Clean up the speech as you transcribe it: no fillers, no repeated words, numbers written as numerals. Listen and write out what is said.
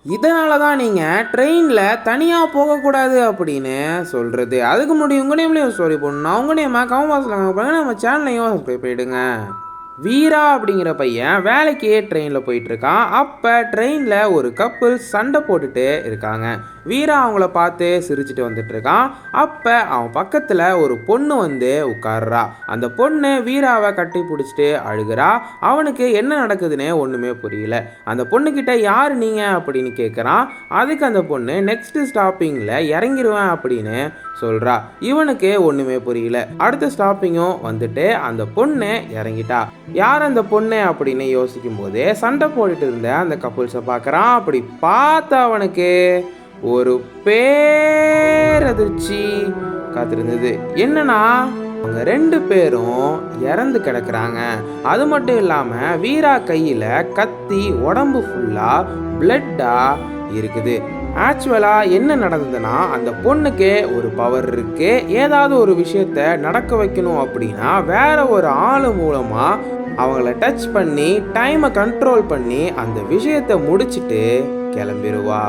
இதனால தான் நீங்கள் ட்ரெயினில் தனியாக போகக்கூடாது அப்படின்னு சொல்கிறது. அதுக்கு முடியும் உங்கள் நேம்லேயும் ஸ்டோரி போடணும். உங்கள் நேம் கமெண்ட் பாக்ஸில் நம்ம சேனலையும் சப்ஸ்கிரைப் பண்ணிவிடுங்க. வீரா அப்படிங்கிற பையன் வேலைக்கு ட்ரெயினில் போயிட்டுருக்கான். அப்போ ட்ரெயினில் ஒரு கப்புள் சண்டை போட்டுட்டு இருக்காங்க. வீரா அவங்கள பார்த்து சிரிச்சுட்டு வந்துட்டுருக்கான். அப்போ அவன் பக்கத்தில் ஒரு பொண்ணு வந்து உட்கார்றா. அந்த பொண்ணு வீராவை கட்டி பிடிச்சிட்டு அழுகிறா. அவனுக்கு என்ன நடக்குதுன்னு ஒன்றுமே புரியல. அந்த பொண்ணுக்கிட்ட யார் நீங்கள் அப்படின்னு கேட்குறான். அதுக்கு அந்த பொண்ணு நெக்ஸ்ட் ஸ்டாப்பிங்கில் இறங்கிடுவேன் அப்படின்னு சொல்கிறா. இவனுக்கு ஒன்றுமே புரியல. அடுத்த ஸ்டாப்பிங்கும் வந்துட்டு அந்த பொண்ணு இறங்கிட்டா. யார் அந்த பொண்ணு அப்படின்னு யோசிக்கும் போதே சண்டை போட்டுட்டு இருந்த அந்த கப்புள்ஸை பார்க்குறான். அப்படி பார்த்து அவனுக்கு ஒரு பேரதிர்ச்சி காத்திருந்தது. என்னன்னா அவங்க 2 பேரும் இறந்து கிடக்குறாங்க. அது மட்டும் இல்லாமல் வீரா கையில் கத்தி, உடம்பு ஃபுல்லாக பிளட்டாக இருக்குது. ஆக்சுவலாக என்ன நடந்ததுன்னா, அந்த பொண்ணுக்கு ஒரு பவர் இருக்கு. ஏதாவது ஒரு விஷயத்த நடக்க வைக்கணும் அப்படின்னா வேற ஒரு ஆள் மூலமாக அவங்கள டச் பண்ணி டைமை கண்ட்ரோல் பண்ணி அந்த விஷயத்தை முடிச்சுட்டு கிளம்பிடுவா.